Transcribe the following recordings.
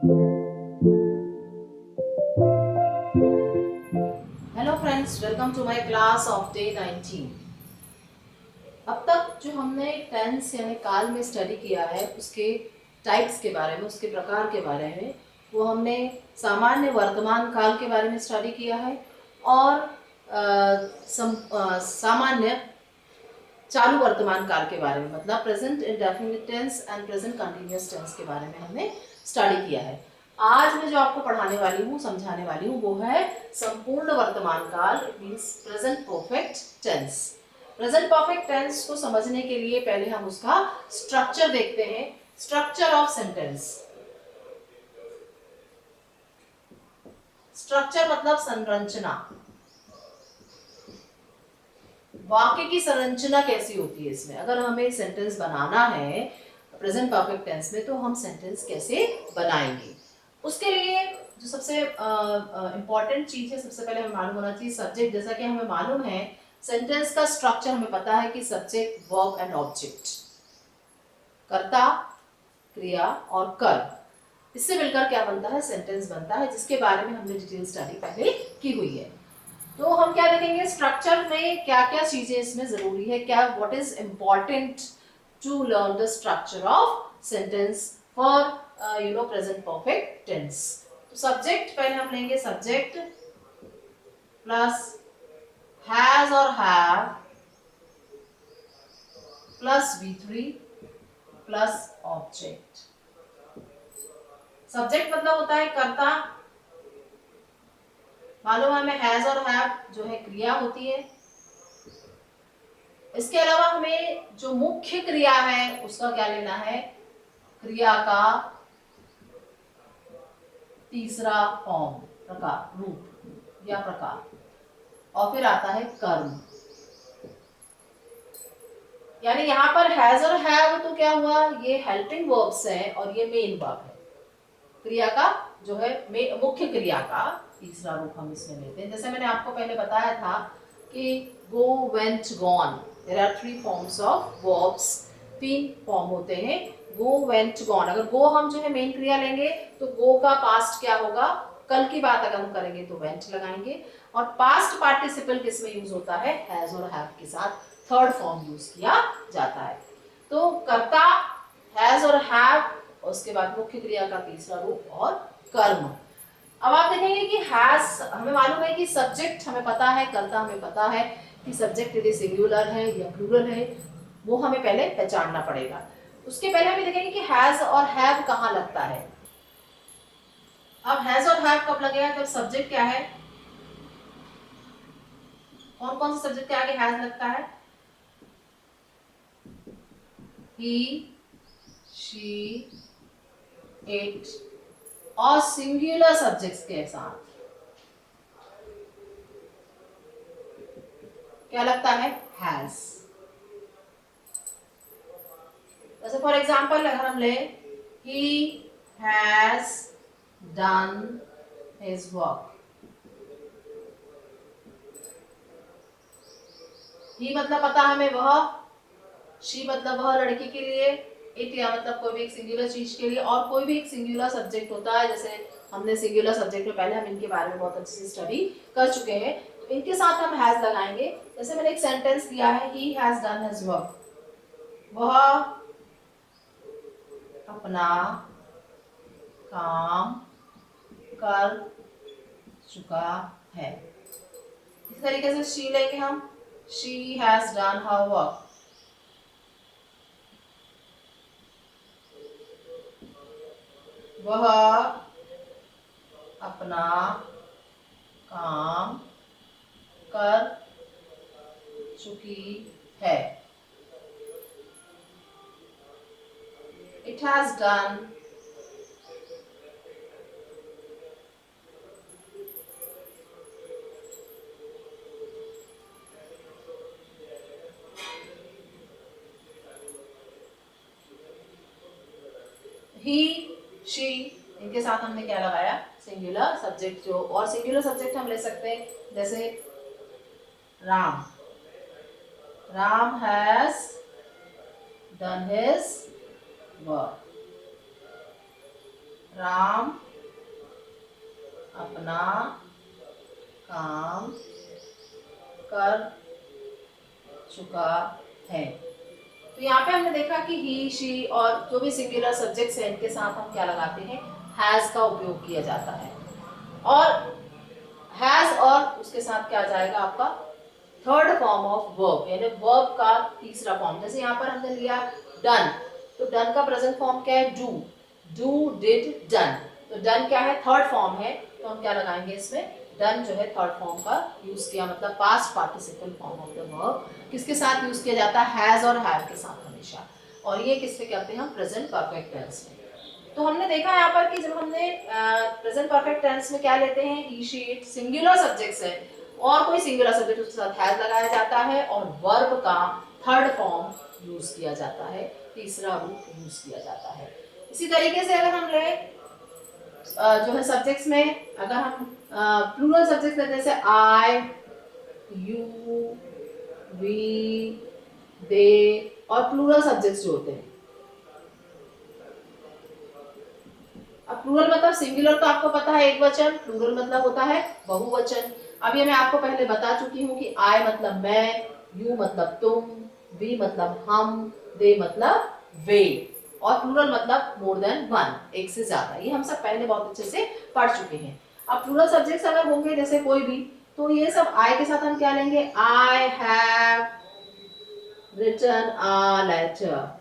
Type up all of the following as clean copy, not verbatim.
Hello friends, welcome to my class of day 19। अब तक जो हमने टेंस यानी काल में स्टडी किया है उसके टाइप्स के बारे में, उसके प्रकार के बारे में, वो हमने सामान्य वर्तमान काल के बारे में स्टडी किया है और सामान्य चालू वर्तमान काल के बारे में, मतलब present indefinite tense and present continuous tense के बारे में हमने स्टडी किया है। आज मैं जो आपको पढ़ाने वाली हूँ, समझाने वाली हूँ, वो है संपूर्ण वर्तमान काल, it means present perfect tense. Present perfect tense को समझने के लिए पहले हम उसका स्ट्रक्चर देखते हैं। Structure of sentence. स्ट्रक्चर मतलब संरचना। वाक्य की संरचना कैसी होती है इसमें, अगर हमें सेंटेंस बनाना है प्रेजेंट परफेक्ट टेंस में तो हम सेंटेंस कैसे बनाएंगे। उसके लिए जो सबसे इंपॉर्टेंट चीज है, सबसे पहले हमें मालूम होना चाहिए सब्जेक्ट। जैसा कि हमें मालूम है सेंटेंस का स्ट्रक्चर, हमें पता है कि सब्जेक्ट, वर्ब एंड ऑब्जेक्ट, कर्ता, क्रिया और कर्म, इससे मिलकर क्या बनता है, सेंटेंस बनता है, जिसके बारे में हमने डिटेल स्टडी पहले की हुई है। तो हम क्या देखेंगे स्ट्रक्चर में क्या क्या चीजें इसमें जरूरी है, क्या what is important to learn the structure of sentence for present perfect tense. तो सब्जेक्ट पहले हम लेंगे, सब्जेक्ट प्लस हैज और have plus V3 plus object. Subject मतलब होता है कर्ता, मालूम है हमें हैज और हैव जो है क्रिया होती है। इसके अलावा हमें जो मुख्य क्रिया है उसका क्या लेना है, क्रिया का तीसरा फॉर्म, प्रकार, रूप या प्रकार, और फिर आता है कर्म। यानी यहाँ पर हैज और हैव तो क्या हुआ, ये हेल्पिंग वर्ब्स है और ये मेन वर्ब है। क्रिया का जो है मुख्य क्रिया का तीसरा रूप हम इसमें लेते हैं। जैसे मैंने आपको पहले बताया था कि go, went, gone, there are 3 forms of verbs, 3 form होते हैं, गो, वेंट, गॉन। अगर गो हम जो है मेन क्रिया लेंगे तो गो का पास्ट क्या होगा, कल की बात अगर हम करेंगे तो वेंट लगाएंगे, और पास्ट पार्टिसिपल किसमें यूज होता है, हैज और हैव के साथ थर्ड फॉर्म यूज किया जाता है। तो कर्ता, हैज और हैव, उसके बाद मुख्य क्रिया का तीसरा रूप और कर्म। अब आप देखेंगे कि हैज हमें मालूम है कि सब्जेक्ट हमें पता है, कर्ता हमें पता है कि सब्जेक्ट यदि सिंगुलर है या प्लूरल है, वो हमें पहले पहचानना पड़ेगा। उसके पहले हम देखेंगे कि हैज और हैव कहाँ लगता है। अब हैज और हैव कब लगेगा, जब सब्जेक्ट क्या है, कौन कौन से सब्जेक्ट के आगे हैज लगता है, ही, शी, इट, और सिंगुलर सब्जेक्ट्स के साथ क्या लगता है, हैज। जैसे फॉर एग्जाम्पल अगर हम ले, he has done his work. He मतलब पता हमें वह, शी मतलब वह लड़की के लिए, इट या मतलब कोई भी एक सिंगुलर चीज के लिए, और कोई भी एक सिंगुलर सब्जेक्ट होता है। जैसे हमने सिंगुलर सब्जेक्ट में पहले हम इनके बारे में बहुत अच्छे से स्टडी कर चुके हैं, तो इनके साथ हम हैज लगाएंगे। जैसे मैंने एक सेंटेंस दिया है, ही हैज डन हिज वर्क, वह अपना काम कर चुका है। इस तरीके से शी लेंगे हम, she has done her work, वह अपना काम कर चुकी है। It has done he, she, इनके साथ हमने क्या लगाया, सिंगुलर सब्जेक्ट। जो और सिंगुलर सब्जेक्ट हम ले सकते हैं, जैसे Ram, Ram has done his work, Ram अपना काम कर चुका है। तो यहाँ पे हमने देखा कि ही, शी और जो भी सिंगुलर सब्जेक्ट्स हैं इनके साथ हम क्या लगाते हैं, हैज का उपयोग किया जाता है। और हैज और उसके साथ क्या जाएगा आपका थर्ड फॉर्म ऑफ वर्ब, यानी वर्ब का तीसरा फॉर्म। जैसे यहाँ पर हमने लिया डन, तो डन का प्रेजेंट फॉर्म क्या है, डू, डू डिड डन। तो डन क्या है, थर्ड फॉर्म है, तो हम क्या लगाएंगे इसमें, डन जो है थर्ड फॉर्म का यूज किया, मतलब past participle form of the verb किसके साथ यूज किया जाता है, हैज और हैव के साथ हमेशा। और ये किससे कहते हैं हम, प्रेजेंट परफेक्ट टेंस में। तो हमने देखा यहाँ पर कि जब हमने प्रेजेंट परफेक्ट टेंस में क्या लेते हैं, ही, शी, इट सिंगुलर सब्जेक्ट्स है और कोई सिंगुलर सब्जेक्ट उसके साथ हैज लगाया जाता है और वर्ब का थर्ड फॉर्म यूज किया जाता है, तीसरा रूप यूज किया जाता है। इसी तरीके से अगर हम ले जो है सब्जेक्ट्स में, अगर हम प्लूरल सब्जेक्ट्स लेते हैं जैसे आई, यू, वी, दे, और प्लूरल सब्जेक्ट्स जो होते हैं, अब प्लूरल मतलब सिंगुलर तो आपको पता है एक वचन, प्लूरल मतलब होता है बहुवचन। अब ये मैं आपको पहले बता चुकी हूँ कि आई मतलब मैं, यू मतलब तुम, वी मतलब हम, दे मतलब वे, और प्लूरल मतलब मोर देन वन, एक से ज्यादा। ये हम सब पहले बहुत अच्छे से पढ़ चुके हैं। अब प्लूरल सब्जेक्ट्स अगर होंगे जैसे कोई भी, तो ये सब आई के साथ हम क्या लेंगे, I have written a letter,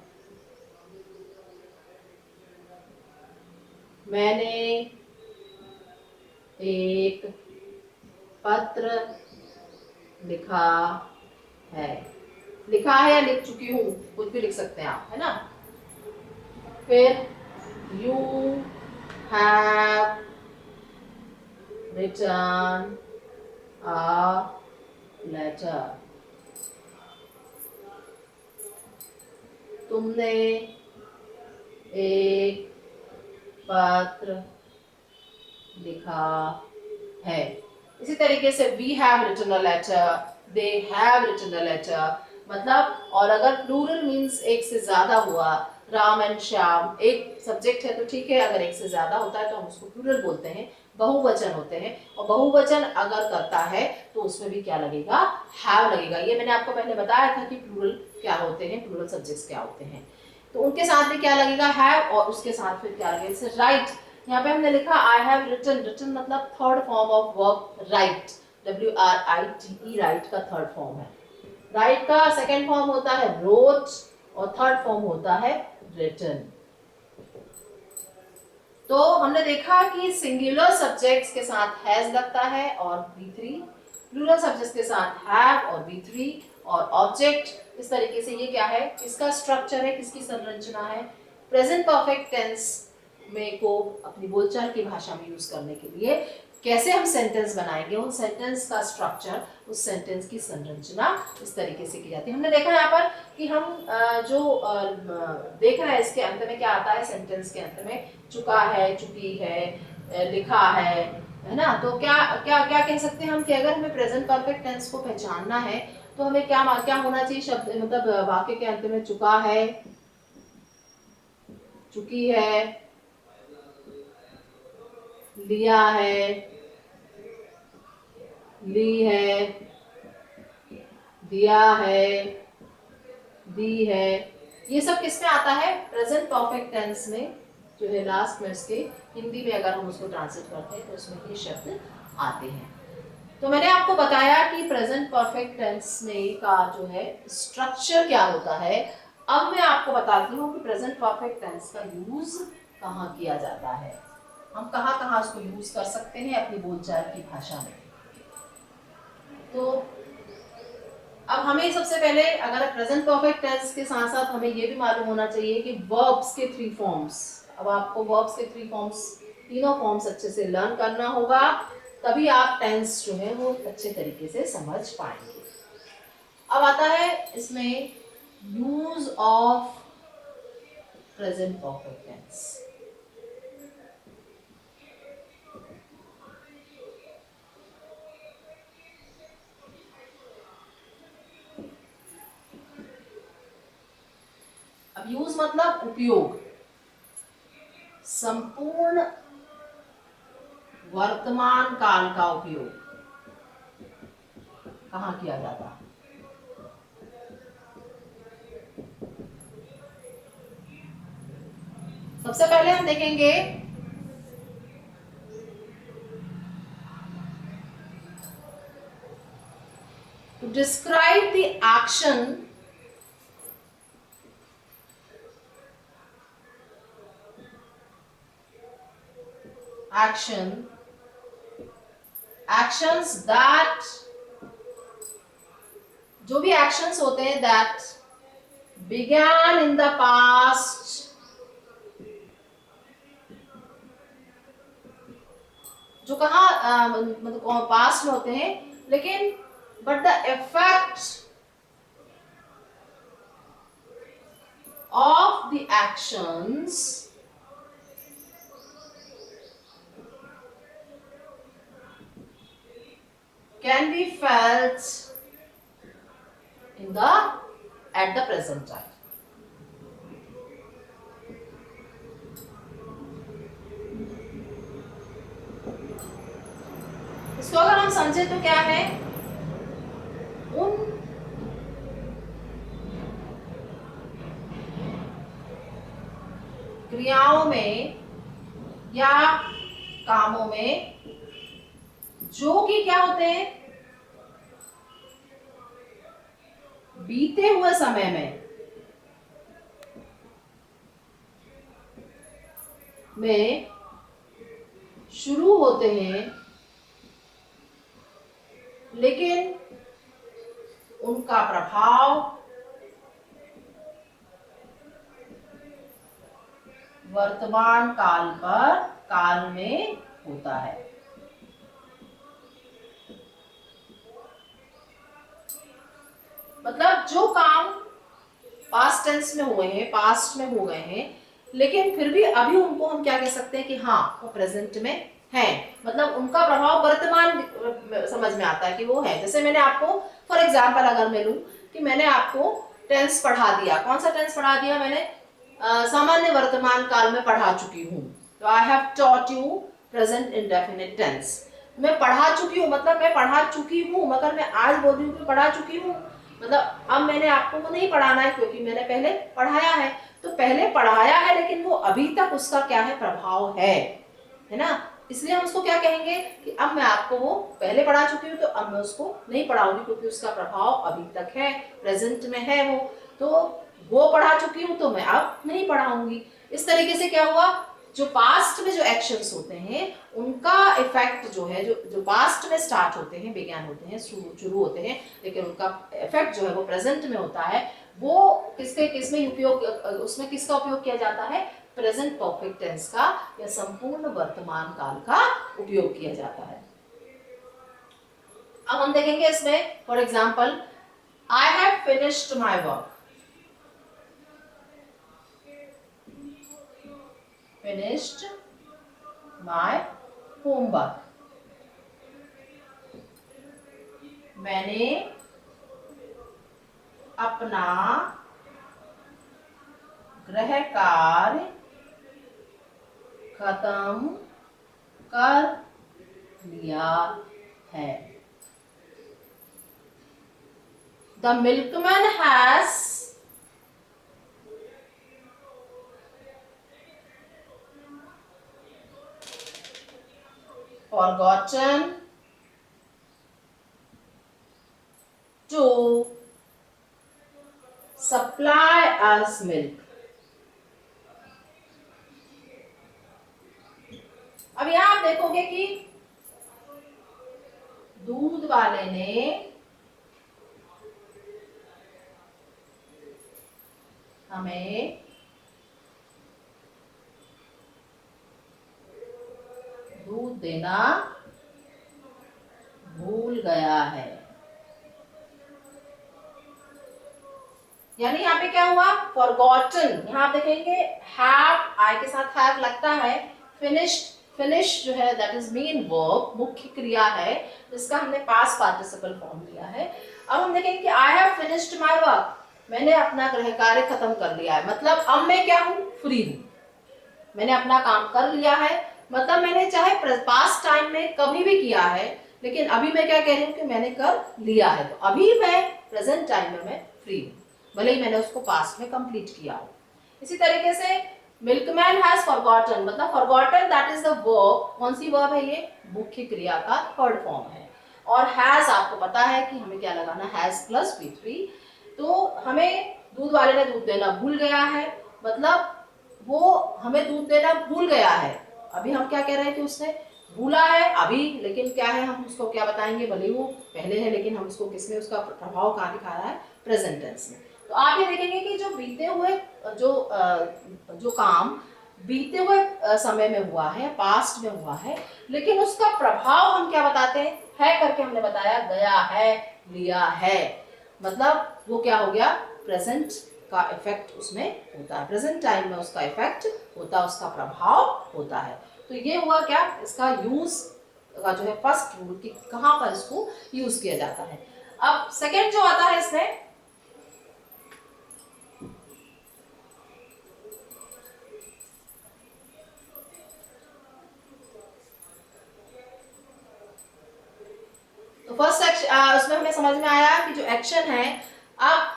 मैंने एक पत्र लिखा है, लिखा है या लिख चुकी हूँ, कुछ भी लिख सकते हैं आप, है ना। फिर you have written a letter, तुमने एक पत्र लिखा है। इसी तरीके से we have written a letter, they have written a letter, मतलब, और अगर प्लूरल मीन्स एक से ज्यादा हुआ, राम एंड श्याम, एक सब्जेक्ट है तो ठीक है, अगर एक से ज्यादा होता है तो हम उसको प्लूरल बोलते हैं, बहुवचन होते हैं। और बहुवचन अगर करता है तो उसमें भी क्या लगेगा, हैव लगेगा। ये मैंने आपको पहले बताया था कि प्लूरल क्या होते हैं, प्लूरल सब्जेक्ट्स क्या होते हैं, तो उनके साथ भी क्या लगेगा, हैव, और उसके साथ फिर क्या लगेगा, जैसे राइट, यहाँ पे हमने लिखा आई हैव रिटन, रिटन मतलब third form of verb right, WRITE, right का थर्ड फॉर्म है। राइट का सेकंड फॉर्म होता है रोट और थर्ड फॉर्म होता है रिटन। तो हमने देखा कि सिंगुलर सब्जेक्ट्स के साथ हैज लगता है और V3, प्लूरल सब्जेक्ट्स के साथ हैव और V3, और ऑब्जेक्ट इस तरीके से, ये क्या है, इसका स्ट्रक्चर है, किसकी संरचना है, प्रेजेंट परफेक्ट टेंस में को अपनी बोलचाल की भाषा में यूज करने के लिए कैसे हम सेंटेंस बनाएंगे, उन सेंटेंस का स्ट्रक्चर, उस सेंटेंस की संरचना इस तरीके से की जाती है। हमने देखा यहाँ पर कि हम जो देख रहे हैं इसके अंत में क्या आता है, सेंटेंस के अंत में चुका है, चुकी है, लिखा है ना। तो क्या क्या क्या कह सकते हैं हम कि अगर हमें प्रेजेंट परफेक्ट टेंस को पहचानना है तो हमें क्या क्या होना चाहिए, शब्द मतलब वाक्य के अंत में चुका है, चुकी है, लिया है, ली है, दिया है, दी है, ये सब किसमें आता है, प्रेजेंट परफेक्ट टेंस में, जो है लास्ट में इसके हिंदी में अगर हम उसको ट्रांसलेट करते हैं तो उसमें ये शब्द आते हैं। तो मैंने आपको बताया कि प्रेजेंट परफेक्ट टेंस में का जो है स्ट्रक्चर क्या होता है। अब मैं आपको बताती हूँ कि प्रेजेंट परफेक्ट टेंस का यूज कहाँ किया जाता है, हम कहाँ कहाँ उसको यूज कर सकते हैं अपनी बोलचाल की भाषा में। तो अब हमें सबसे पहले अगर प्रेजेंट परफेक्ट टेंस के साथ साथ हमें ये भी मालूम होना चाहिए कि वर्ब्स के थ्री फॉर्म्स, अब आपको वर्ब्स के थ्री फॉर्म्स, तीनों फॉर्म्स अच्छे से लर्न करना होगा, तभी आप टेंस जो है वो अच्छे तरीके से समझ पाएंगे। अब आता है इसमें use of present perfect tense. अब यूज मतलब उपयोग, संपूर्ण वर्तमान काल का उपयोग कहाँ किया जाता है? सबसे पहले हम देखेंगे to describe the actions that, जो भी actions होते हैं that began in the past, जो कहाँ मतलब पास्ट में होते हैं, लेकिन but the effect of the actions can be felt at the present time. इसको अगर हम समझे तो क्या है, उन क्रियाओं में या कामों में जो कि क्या होते हैं, बीते हुए समय में शुरू होते हैं, लेकिन उनका प्रभाव वर्तमान काल में होता है। मतलब जो काम पास्ट टेंस में हुए हैं, पास्ट में हो गए हैं, लेकिन फिर भी अभी उनको हम क्या कह सकते हैं कि हाँ वो प्रेजेंट में है, मतलब उनका प्रभाव वर्तमान समझ में आता है कि वो है। जैसे मैंने आपको फॉर एग्जाम्पल अगर मैं लूं कि मैंने आपको टेंस पढ़ा दिया, कौन सा टेंस पढ़ा दिया मैंने, सामान्य वर्तमान काल में पढ़ा चुकी हूँ, तो I have taught you present indefinite tense. मैं पढ़ा चुकी हूँ मतलब मैं पढ़ा चुकी हूँ, मगर मैं आज बोल रही हूँ कि पढ़ा चुकी हूँ, मतलब अब मैंने आपको वो नहीं पढ़ाना है क्योंकि मैंने पहले पढ़ाया है। तो पहले पढ़ाया है लेकिन वो अभी तक उसका क्या है, प्रभाव है ना, इसलिए हम उसको क्या कहेंगे कि अब मैं आपको वो पहले पढ़ा चुकी हूँ तो अब मैं उसको नहीं पढ़ाऊंगी क्योंकि उसका प्रभाव अभी तक है, प्रेजेंट में है वो, तो वो पढ़ा चुकी हूँ तो मैं अब नहीं पढ़ाऊंगी। इस तरीके से क्या हुआ, जो पास्ट में जो एक्शंस होते हैं उनका इफेक्ट जो है, जो पास्ट में स्टार्ट होते हैं, विज्ञान होते हैं, शुरू होते हैं, लेकिन उनका इफेक्ट जो है वो प्रेजेंट में होता है। वो किसमें उपयोग, उसमें किसका उपयोग किया जाता है, प्रेजेंट परफेक्ट टेंस का या संपूर्ण वर्तमान काल का उपयोग किया जाता है। अब हम देखेंगे इसमें for example, I have finished my work, finished my homework, मैंने अपना गृह कार्य खत्म कर लिया है। The milkman has forgotten to supply us milk. अब यहां आप देखोगे कि दूध वाले ने हमें दूध देना भूल गया है। यानी यहाँ पे क्या हुआ, फॉरगॉटन, यहाँ आप देखेंगे हैव, आई के साथ हैव लगता है, फिनिश्ड, फिनिश जो है दैट इज मेन वर्ब, मुख्य क्रिया है, जिसका हमने पास्ट पार्टिसिपल फॉर्म लिया है। अब हम देखेंगे कि I have finished my work, मैंने अपना गृह कार्य खत्म कर लिया है, मतलब अब मैं क्या हूँ, फ्री हूँ। मैंने अपना काम कर लिया है, मतलब मैंने चाहे पास्ट टाइम में कभी भी किया है, लेकिन अभी मैं क्या कह रही हूँ कि मैंने कर लिया है, तो अभी मैं प्रेजेंट टाइम में मैं फ्री हूँ, भले ही मैंने उसको पास्ट में कंप्लीट किया हो। इसी तरीके से मिल्कमैन हैज फॉरगॉटन, मतलब forgotten that is the verb, कौन सी वर्ब है ये, मुख्य क्रिया का थर्ड फॉर्म है। और हैज आपको पता है कि हमें क्या लगाना, हैज प्लस V3, तो हमें दूध वाले ने दूध देना भूल गया है, मतलब वो हमें दूध देना भूल गया है। अभी हम क्या कह रहे हैं कि उसने भूला है अभी, लेकिन क्या है, हम उसको क्या बताएंगे, भले वो पहले है लेकिन हम उसको किसमें, उसका प्रभाव कहाँ दिखा रहा है, प्रेजेंट टेंस में। तो आप ये देखेंगे कि जो बीते हुए जो काम बीते हुए समय में हुआ है, पास्ट में हुआ है, लेकिन उसका प्रभाव हम क्या बताते हैं, है करके हमने बताया, गया है, लिया है, मतलब वो क्या हो गया, प्रेजेंट का इफेक्ट उसमें होता है, प्रेजेंट टाइम में उसका इफेक्ट होता है, उसका प्रभाव होता है। तो ये हुआ क्या, इसका यूज का जो है फर्स्ट रूल कि कहां पर इसको यूज किया जाता है। अब सेकंड जो आता है इसमें, तो फर्स्ट उसमें हमें समझ में आया कि जो एक्शन है, अब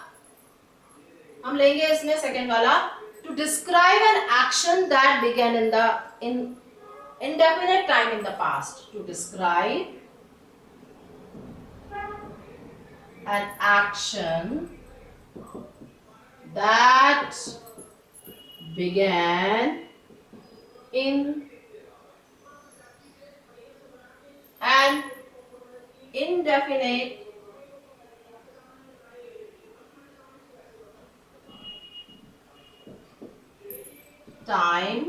हम लेंगे इसमें सेकंड वाला, to describe an action that began in the in indefinite time in the past, to describe an action that began in an indefinite time,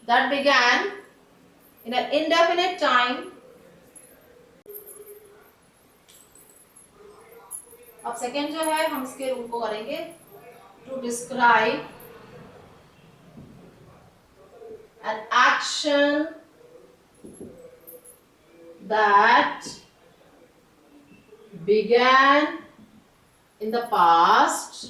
that began in an indefinite time. अब second जो है हम इसके rule को करेंगे, to describe an action that began in the past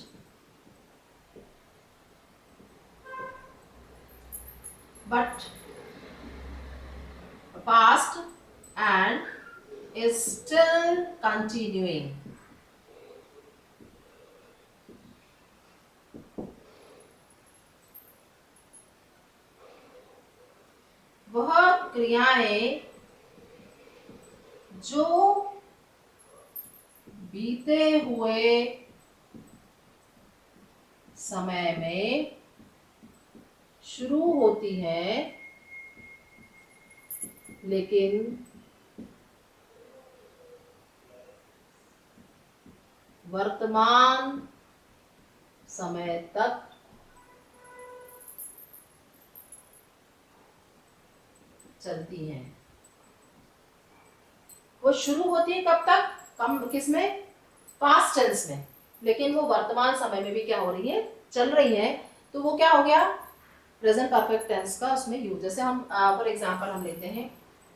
and is still continuing. वह क्रियाएं जो बीते हुए समय में शुरू होती है, लेकिन वर्तमान समय तक चलती हैं। वो शुरू होती है कब तक, कम किसमें, पास्ट टेंस में, लेकिन वो वर्तमान समय में भी क्या हो रही है, चल रही है, तो वो क्या हो गया, प्रेजेंट परफेक्ट टेंस का उसमें यूज। जैसे हम फॉर एग्जांपल हम लेते हैं,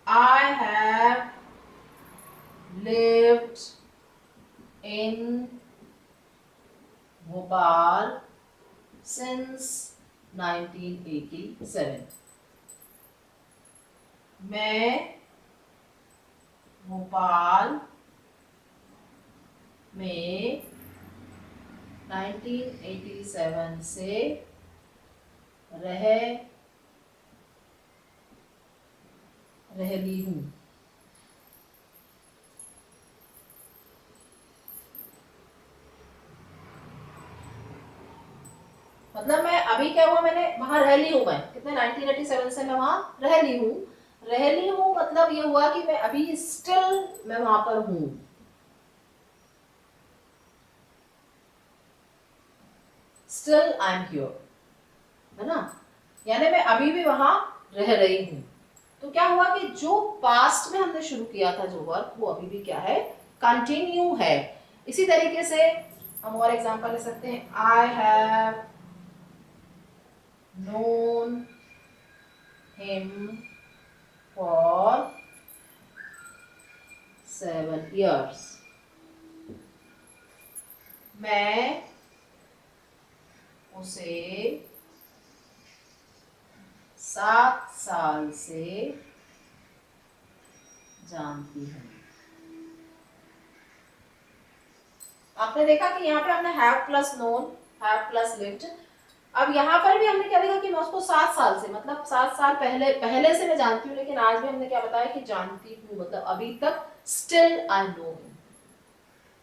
I have lived in Bhopal since 1987। मैं भोपाल में 1987 से रही हूँ। मतलब मैं अभी क्या हुआ, मैंने वहां रह ली हूँ, मैं कितने 1987 से मैं वहां रह ली हूँ, मतलब ये हुआ कि मैं अभी स्टिल मैं वहां पर हूँ। स्टिल आई एम हियर, है ना, यानी मैं अभी भी वहां रह रही हूँ। तो क्या हुआ कि जो पास्ट में हमने शुरू किया था जो वर्क, वो अभी भी क्या है, कंटिन्यू है। इसी तरीके से हम और एग्जांपल ले सकते हैं, I have known him for 7 years। मैं उसे 7 साल से जानती है। आपने देखा कि यहाँ पे हमने have plus known, have plus lived. अब यहाँ पर भी हमने क्या देखा कि मैं उसको 7 साल से, मतलब 7 साल पहले से मैं जानती हूँ, लेकिन आज भी हमने क्या बताया कि जानती हूँ, मतलब अभी तक स्टिल आई नो।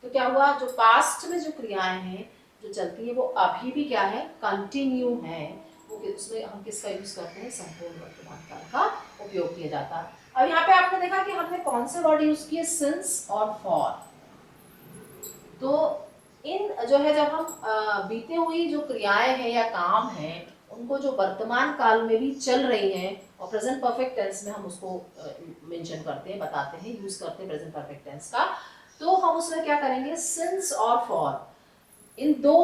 तो क्या हुआ, जो पास्ट में जो क्रियाएं हैं जो चलती है वो अभी भी क्या है, कंटिन्यू है। वो उसमें हम किसका यूज करते हैं, संपूर्ण वर्तमान काल का उपयोग किया जाता है। अब यहाँ पे आपने देखा कि हमने कौन से वर्ड यूज किए, सिंस और फॉर। तो इन जो है, जब हम बीते हुई जो क्रियाएं हैं या काम हैं उनको जो वर्तमान काल में भी चल रही हैं और प्रेजेंट परफेक्ट टेंस में हम उसको मेंशन करते हैं, बताते हैं, यूज करते हैं प्रेजेंट परफेक्ट टेंस का, तो हम उसमें क्या करेंगे, सिंस और फॉर, इन दो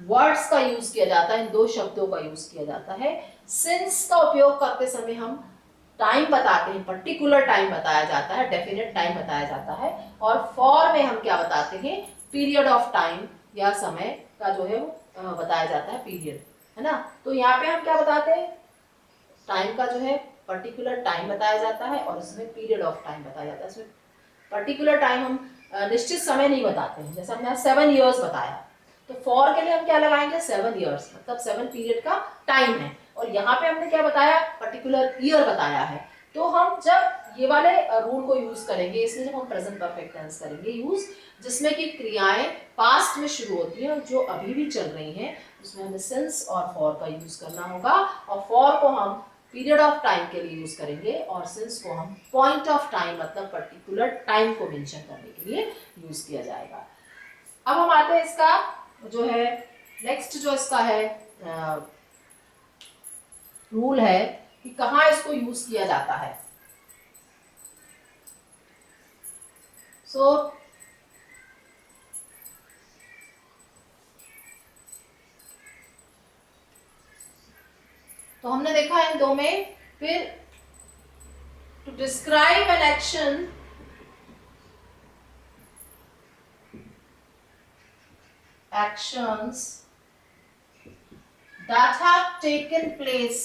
वर्ड्स का यूज किया जाता है, इन दो शब्दों का यूज किया जाता है। सिंस का उपयोग करते समय हम टाइम बताते हैं, पर्टिकुलर टाइम बताया जाता है, डेफिनेट टाइम बताया जाता है। और फॉर में हम क्या बताते हैं, पीरियड ऑफ टाइम या समय का जो है वो बताया जाता है, पीरियड, है ना। तो यहाँ पे हम क्या बताते हैं, टाइम का जो है पर्टिकुलर टाइम बताया जाता है और इसमें पीरियड ऑफ टाइम बताया जाता है। इसमें पर्टिकुलर टाइम हम निश्चित समय नहीं बताते हैं, जैसे हमने 7 इयर्स बताया, तो फॉर के लिए हम क्या लगाएंगे, 7 इयर्स, मतलब 7 पीरियड का टाइम है। और यहाँ पे हमने क्या बताया, पर्टिकुलर ईयर बताया है। तो हम जब ये वाले रूल को यूज करेंगे, इसमें जब हम प्रेजेंट परफेक्ट टेंस करेंगे यूज, जिसमें कि क्रियाएं पास्ट में शुरू होती हैं और जो अभी भी चल रही हैं, उसमें हमें सिंस और फॉर का यूज करना होगा। और फॉर को हम पीरियड ऑफ टाइम के लिए यूज करेंगे और सिंस को हम पॉइंट ऑफ टाइम, मतलब पर्टिकुलर टाइम को मेंशन करने के लिए यूज किया जाएगा। अब हम आते हैं इसका जो है नेक्स्ट, जो इसका है रूल है कि कहाँ इसको यूज किया जाता है। सो तो हमने देखा इन दो में, फिर to describe an action actions that have taken place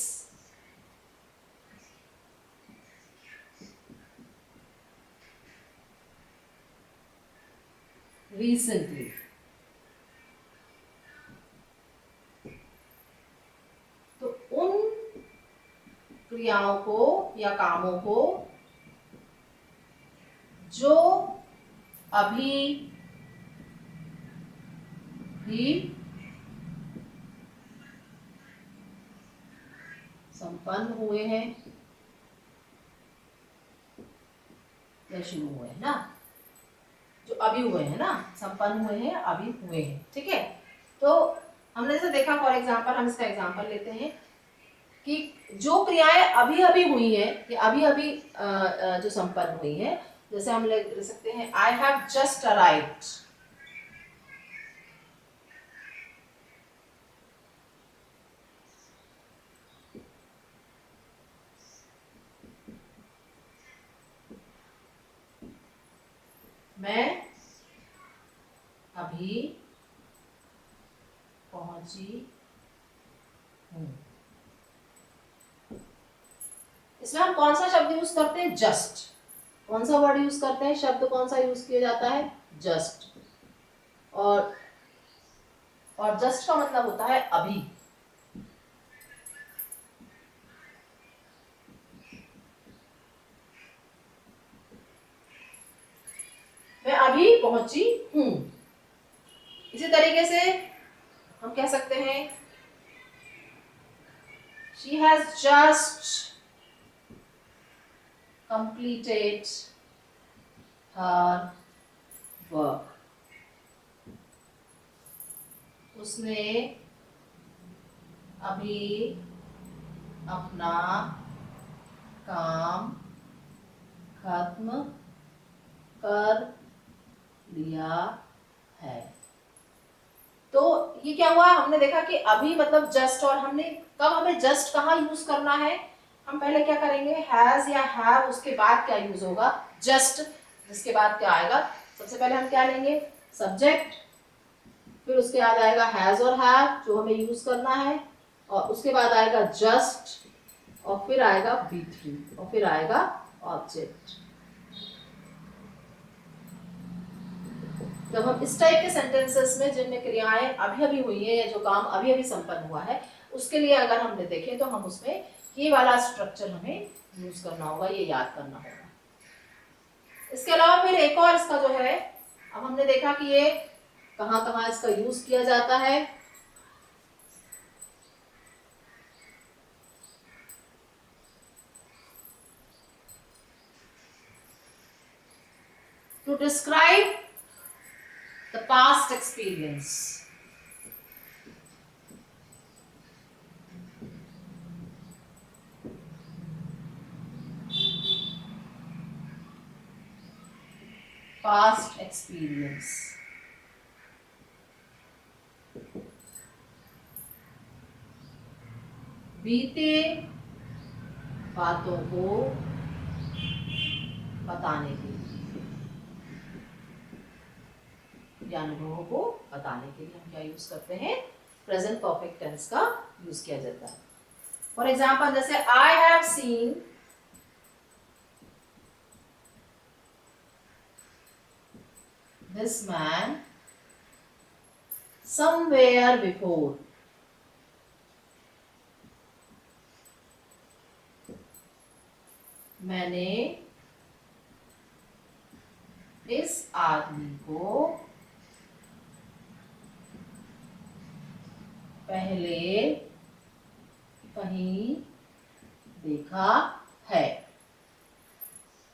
recently। तो उन क्रियाओं को या कामों को जो अभी भी संपन्न हुए हैं या शुरू हुए हैं ना, जो अभी हुए हैं ना, संपन्न हुए हैं, अभी हुए हैं, ठीक है। तो हमने जैसे देखा, फॉर एग्जांपल हम इसका एग्जांपल लेते हैं कि जो क्रियाएं अभी अभी हुई है कि अभी अभी जो संपन्न हुई है, जैसे हम ले सकते हैं आई हैव जस्ट अराइव्ड। मैं अभी पहुंची हूं। इसमें हम कौन सा शब्द यूज करते हैं, जस्ट। कौन सा वर्ड यूज करते हैं, शब्द कौन सा यूज किया जाता है, जस्ट। और जस्ट का मतलब होता है अभी। मैं अभी पहुंची हूं। इसी तरीके से हम कह सकते हैं she has just completed her work। उसने अभी अपना काम खत्म कर लिया है। तो ये क्या हुआ, हमने देखा कि अभी मतलब जस्ट, और हमने कब हमें जस्ट कहाँ यूज करना है, हम पहले क्या करेंगे, हैज या हैव, उसके बाद क्या यूज होगा, जस्ट, जिसके बाद क्या आएगा, सबसे पहले हम क्या लेंगे, सब्जेक्ट, फिर उसके बाद आएगा हैज और हैव जो हमें यूज करना है, और उसके बाद आएगा जस्ट, और फिर आएगा B3, और फिर आएगा ऑब्जेक्ट। जब हम इस टाइप के सेंटेंसेस में जिनमें क्रियाएं अभी अभी हुई है या जो काम अभी अभी संपन्न हुआ है, उसके लिए अगर हमने देखें तो हम उसमें ये वाला स्ट्रक्चर हमें यूज करना होगा, ये याद करना होगा। इसके अलावा फिर एक और इसका जो है, अब हमने देखा कि ये कहाँ कहाँ इसका यूज किया जाता है। To describe the past experience, past experience. बीते बातों को बताने के लिए या अनुभवों को बताने के लिए हम क्या यूज करते हैं, प्रेजेंट परफेक्ट टेंस का यूज किया जाता है। फॉर एग्जाम्पल जैसे I have seen this man somewhere before, मैंने इस आदमी को पहले कहीं देखा है।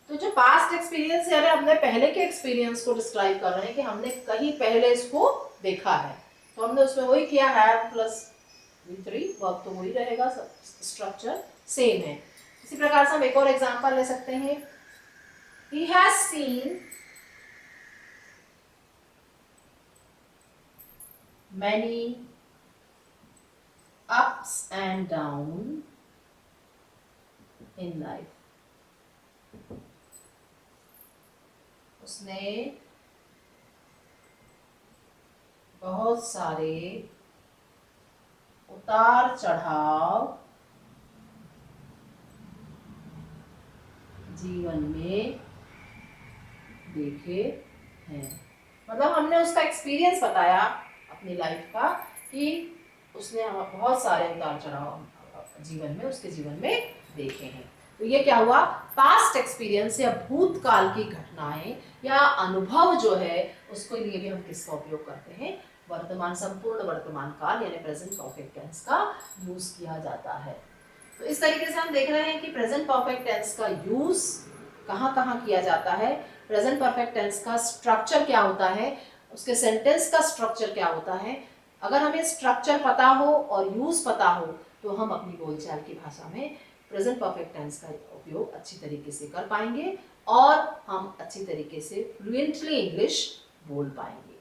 तो जो पास्ट एक्सपीरियंस यानी हमने पहले के एक्सपीरियंस को डिस्क्राइब कर रहे हैं कि हमने कहीं पहले इसको देखा है, तो हमने उसमें वही किया हैव प्लस V3, वर्ब तो वही रहेगा, स्ट्रक्चर सेम है। इसी प्रकार से हम एक और एग्जांपल ले सकते हैं, he has seen many ups and down in life, उसने बहुत सारे उतार चढ़ाव जीवन में देखे हैं। मतलब हमने उसका एक्सपीरियंस बताया अपनी लाइफ का कि उसने बहुत सारे उतार चढ़ाव जीवन में, उसके जीवन में देखे हैं। तो ये क्या हुआ, पास्ट एक्सपीरियंस या भूतकाल की घटनाएं या अनुभव जो है उसको लिए भी हम किसका उपयोग करते हैं, वर्तमान, संपूर्ण वर्तमान काल यानी प्रेजेंट परफेक्ट टेंस का यूज किया जाता है। तो इस तरीके से हम देख रहे हैं कि प्रेजेंट परफेक्ट टेंस का यूज कहाँ कहाँ किया जाता है, प्रेजेंट परफेक्ट टेंस का स्ट्रक्चर क्या होता है, उसके सेंटेंस का स्ट्रक्चर क्या होता है। अगर हमें स्ट्रक्चर पता हो और यूज पता हो तो हम अपनी बोलचाल की भाषा में प्रेजेंट परफेक्ट टेंस का उपयोग अच्छी तरीके से कर पाएंगे और हम अच्छी तरीके से फ्लुएंटली इंग्लिश बोल पाएंगे।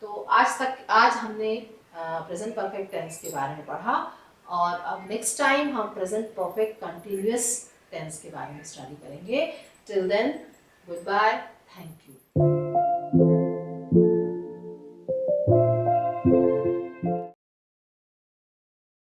तो आज हमने प्रेजेंट परफेक्ट टेंस के बारे में पढ़ा, और अब नेक्स्ट टाइम हम प्रेजेंट परफेक्ट कंटिन्यूअस टेंस के बारे में स्टडी करेंगे। Till then, goodbye, thank you.